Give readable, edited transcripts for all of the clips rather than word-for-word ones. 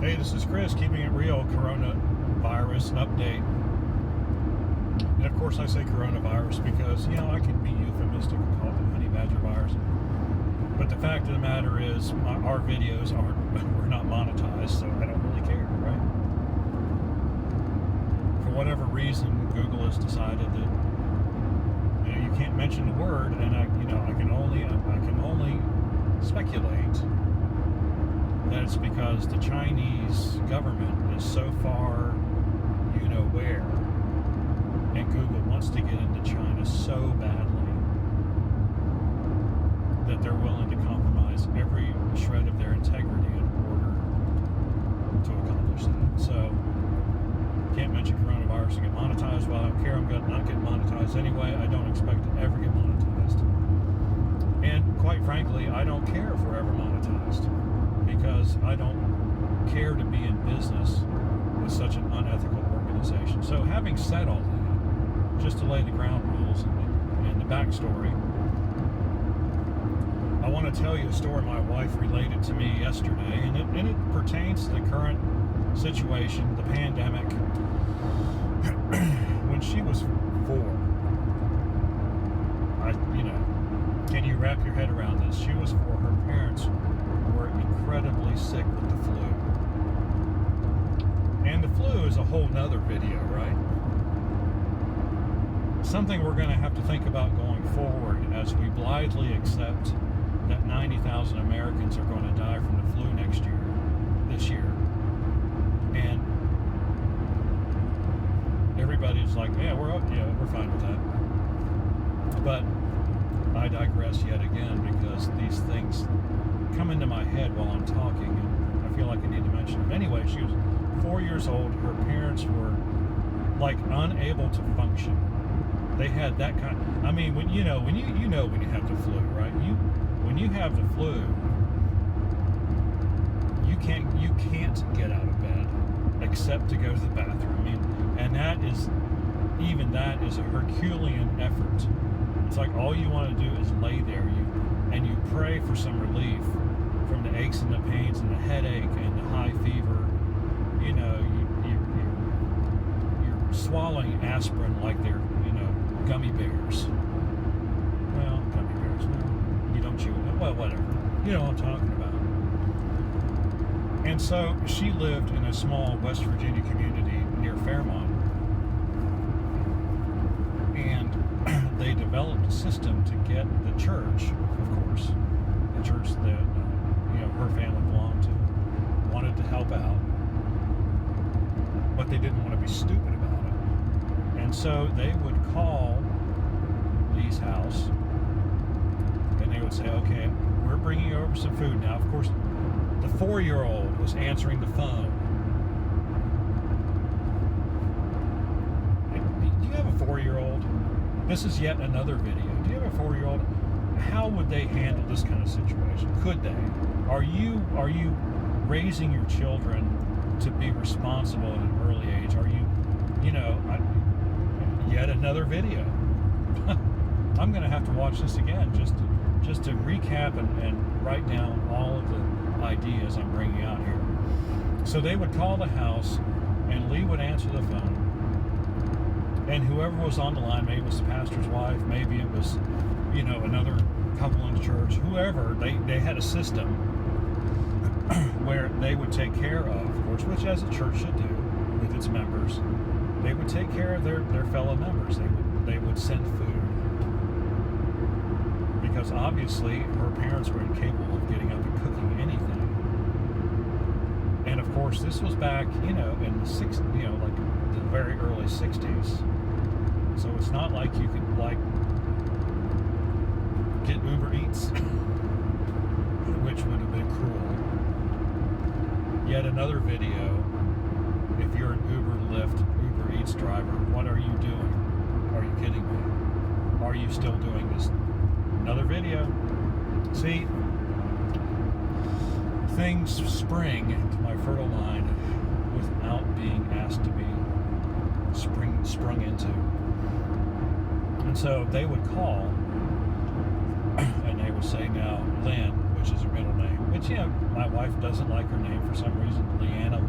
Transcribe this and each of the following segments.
Hey, this is Chris, keeping it real, coronavirus update. And of course I say coronavirus because, I can be euphemistic and call it the honey badger virus. But the fact of the matter is, our videos we're not monetized, so I don't really care, right? For whatever reason, Google has decided that, you can't mention the word, and I can only speculate that it's because the Chinese government is so far where, and Google wants to get into China so badly that they're willing to compromise every shred of their integrity in order to accomplish that. So, can't mention coronavirus and get monetized. Well, I don't care, I'm not getting monetized anyway. I don't expect to ever get monetized. And quite frankly, I don't care if we're ever monetized, because I don't care to be in business with such an unethical organization. So having said all that, just to lay the ground rules and the backstory, I want to tell you a story my wife related to me yesterday, and it pertains to the current situation, the pandemic. When she was 4, can you wrap your head around this? She was 4, her parents were incredibly sick with the flu. And the flu is a whole nother video, right? Something we're going to have to think about going forward as we blithely accept that 90,000 Americans are going to die from the flu this year. And everybody's like, we're fine with that. But I digress yet again, because these things come into my head while I'm talking, and I feel like I need to mention them. Anyway, she was 4 years old. Her parents were unable to function. They had that kind. When you have the flu, right? When you have the flu, you can't get out of bed except to go to the bathroom. And that is a Herculean effort. It's like all you want to do is lay there, and you pray for some relief from the aches and the pains and the headache and the high fever. You're swallowing aspirin like they're gummy bears. Well, gummy bears. No, you don't chew it. Well, whatever. You know what I'm talking about. And so she lived in a small West Virginia community near Fairmont. And they developed a system to get the church, of course, the church that her family belonged to, wanted to help out, but they didn't want to be stupid about it. And so they would call Lee's house, and they would say, okay, we're bringing you over some food now. Of course, the 4-year-old was answering the phone. Do you have a 4-year-old? This is yet another video. Do you have a 4-year-old? How would they handle this kind of situation? Could they? Are you raising your children to be responsible at an early age? Are you, yet another video. I'm going to have to watch this again just to recap and write down all of the ideas I'm bringing out here. So they would call the house, and Lee would answer the phone. And whoever was on the line, maybe it was the pastor's wife, maybe it was, another couple in the church, whoever, they had a system where they would take care of course, which as a church should do with its members, they would take care of their fellow members. They would send food. Because obviously her parents were incapable of getting up and cooking anything. And of course, this was back, in the the very early 60s. So it's not like you could, get Uber Eats, which would have been cruel. Yet another video, if you're an Uber, Lyft, Uber Eats driver, what are you doing? Are you kidding me? Are you still doing this? Another video. See, things spring into my fertile mind without being asked to be sprung into. And so they would call, and they would say, now, Lynn, which is her middle name, which, my wife doesn't like her name for some reason. Leanna,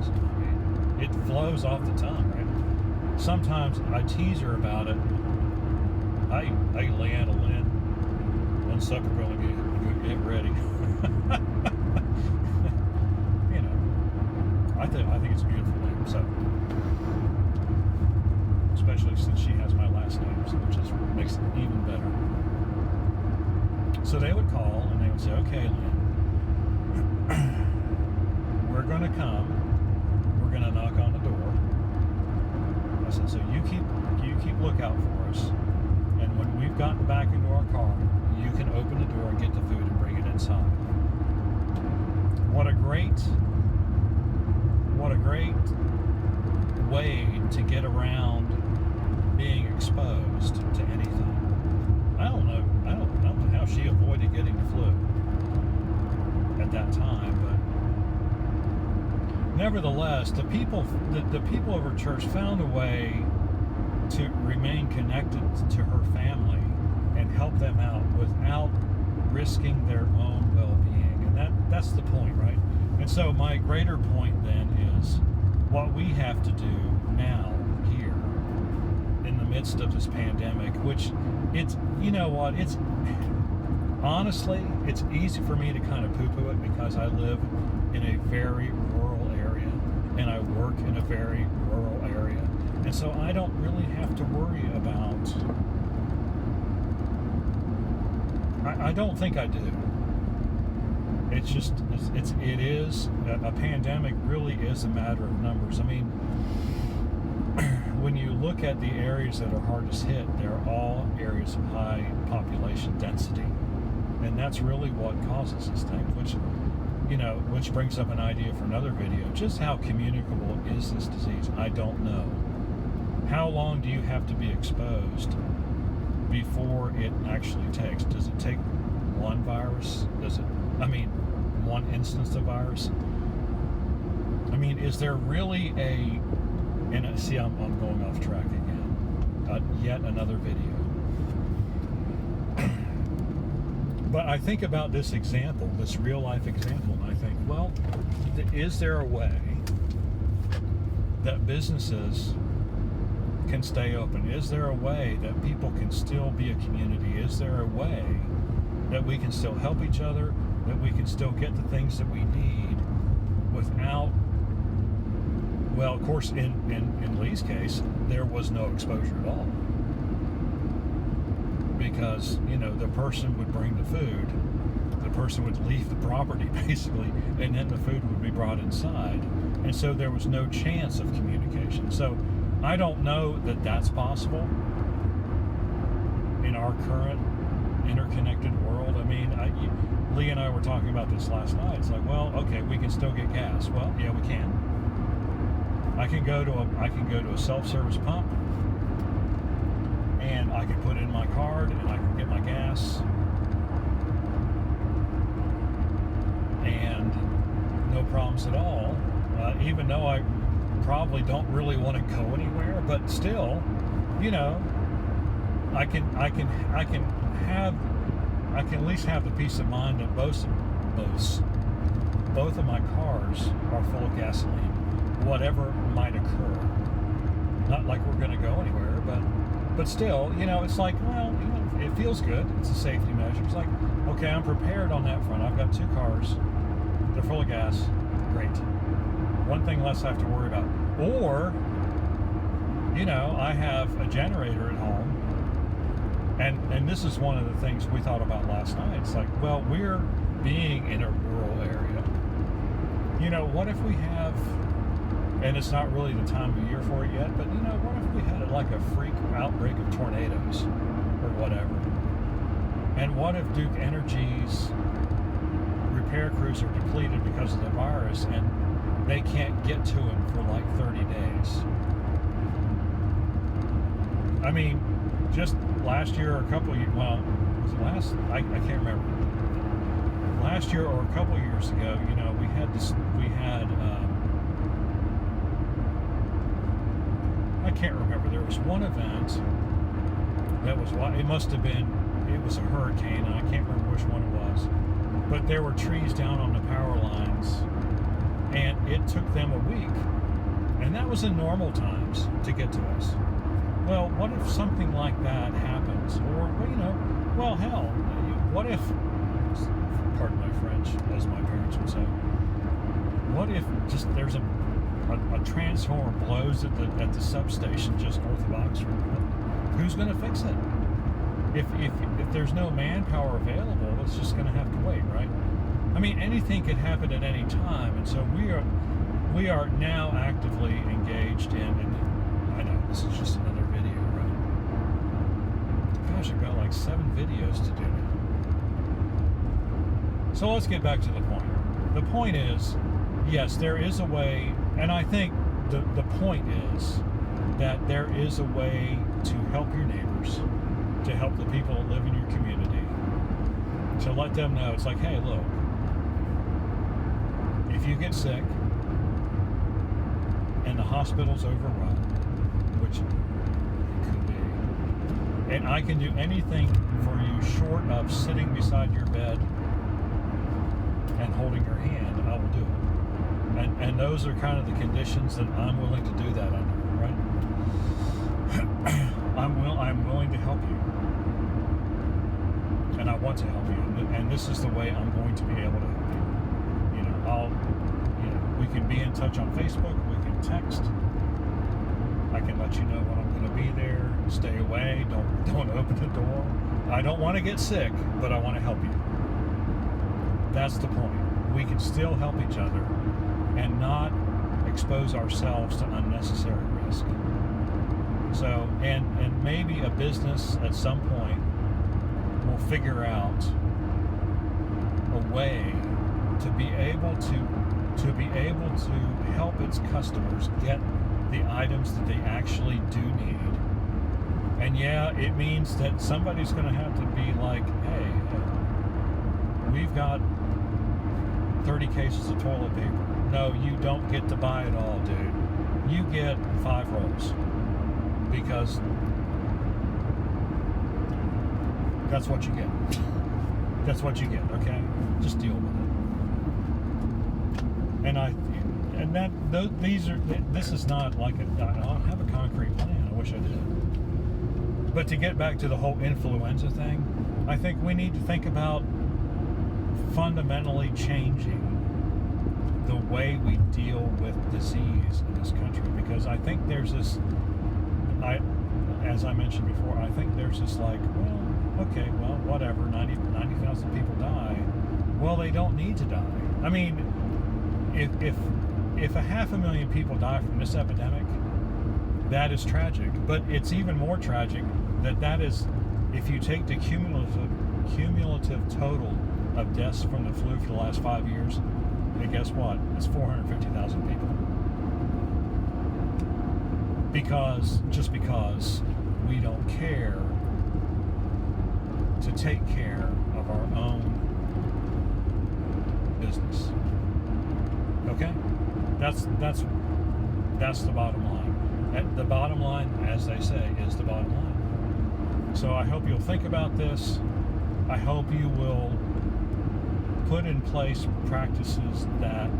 was. I mean, it flows off the tongue, right? Sometimes I tease her about it. Hey, Leanna Lynn, one supper gonna get ready. You know, I think it's a beautiful name. So, especially since she has my last name, which makes it even better. So they would call and they would say, "Okay, Lynn, we're going to come. We're going to knock on the door." I said, "So you keep lookout for us, and when we've gotten back into our car, you can open the door and get the food and bring it inside." What a great way to get around being exposed to anything. I don't know how she avoided getting the flu at that time, but nevertheless, the people over church found a way to remain connected to her family and help them out without risking their own well-being, and that's the point, right? And so my greater point then is what we have to do now here in the midst of this pandemic, which it's, you know what, it's honestly, it's easy for me to kind of poo-poo it because I live in a very rural area and I work in a very rural area, and so I don't really have to worry about, I don't think I do. It's just, it is, a pandemic really is a matter of numbers. I mean, when you look at the areas that are hardest hit, they're all areas of high population density. And that's really what causes this thing, which brings up an idea for another video. Just how communicable is this disease? I don't know. How long do you have to be exposed before it actually takes? Does it take one virus? One instance of virus? I mean, is there really and see, I'm going off track again. Yet another video. But I think about this example, this real life example, and I think, well, is there a way that businesses can stay open? Is there a way that people can still be a community? Is there a way that we can still help each other, that we can still get the things that we need without, well, of course, in Lee's case, there was no exposure at all. Because, the person would bring the food, the person would leave the property, basically, and then the food would be brought inside. And so there was no chance of communication. So I don't know that that's possible in our current interconnected world. I mean, Lee and I were talking about this last night. It's like, well, okay, we can still get gas. Well, yeah, we can. I can go to a self-service pump, and I can put in my card, and I can get my gas, and no problems at all. Even though I probably don't really want to go anywhere, but still, I can at least have the peace of mind that both of my cars are full of gasoline, whatever might occur. Not like we're going to go anywhere, but still, it's like, well, it feels good. It's a safety measure. It's like, okay, I'm prepared on that front. I've got 2 cars. They're full of gas. Great. One thing less I have to worry about. Or, I have a generator at home. And this is one of the things we thought about last night. It's like, well, we're being in a rural area. What if we have, and it's not really the time of year for it yet, but what if we had like a freak outbreak of tornadoes or whatever? And what if Duke Energy's repair crews are depleted because of the virus and they can't get to him for like 30 days? I mean, just last year or a couple of years, well, was it last? I can't remember. Last year or a couple of years ago, I can't remember. There was one event that was, it was a hurricane, and I can't remember which one it was, but there were trees down on the power lines And it took them a week, and that was in normal times, to get to us. Well, what if something like that happens? Or, well, hell, what if, pardon my French, as my parents would say, what if just there's a transformer blows at the substation just north of Oxford? Who's going to fix it? If there's no manpower available, it's just going to have to wait, right? I mean, anything could happen at any time, and so we are now actively engaged in. And I know this is just another video, right? Gosh, I've got like 7 videos to do now. So let's get back to the point. The point is, yes, there is a way, and I think the point is that there is a way to help your neighbors, to help the people that live in your community, to let them know, it's like, hey, look, if you get sick and the hospital's overrun, which it could be, and I can do anything for you short of sitting beside your bed and holding your hand, I will do it. And those are kind of the conditions that I'm willing to do that under, right? I'm willing to help you. And I want to help you. And this is the way I'm going to be able to help you. We can be in touch on Facebook, we can text. I can let you know when I'm going to be there. Stay away, don't open the door. I don't want to get sick, but I want to help you. That's the point. We can still help each other and not expose ourselves to unnecessary risk. So, and maybe a business at some point will figure out a way to be able to help its customers get the items that they actually do need. And yeah, it means that somebody's going to have to be like, hey, we've got 30 cases of toilet paper. No, you don't get to buy it all, dude. You get 5 rolls. Because that's what you get. That's what you get, okay? Just deal with it. This is not like I don't have a concrete plan. I wish I did. But to get back to the whole influenza thing, I think we need to think about fundamentally changing the way we deal with disease in this country, because I think there's this, as I mentioned before, I think there's this like, well, okay, well, whatever, 90,000 people die. Well, they don't need to die. I mean, if 500,000 people die from this epidemic, that is tragic. But it's even more tragic that is, if you take the cumulative total of deaths from the flu for the last 5 years, and guess what? It's 450,000 people. Just because we don't care to take care of our own business. Okay? That's the bottom line. The bottom line, as they say, is the bottom line. So I hope you'll think about this. I hope you will put in place practices that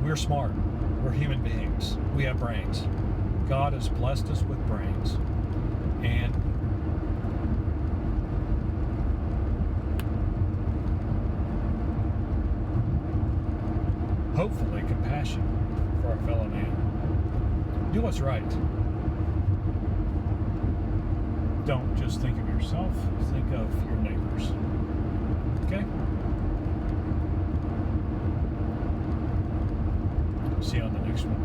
we're smart. We're human beings. We have brains. God has blessed us with brains. And hopefully compassion for our fellow man. Do what's right. Don't just think of yourself, think of your neighbors. Okay? See you on the next one.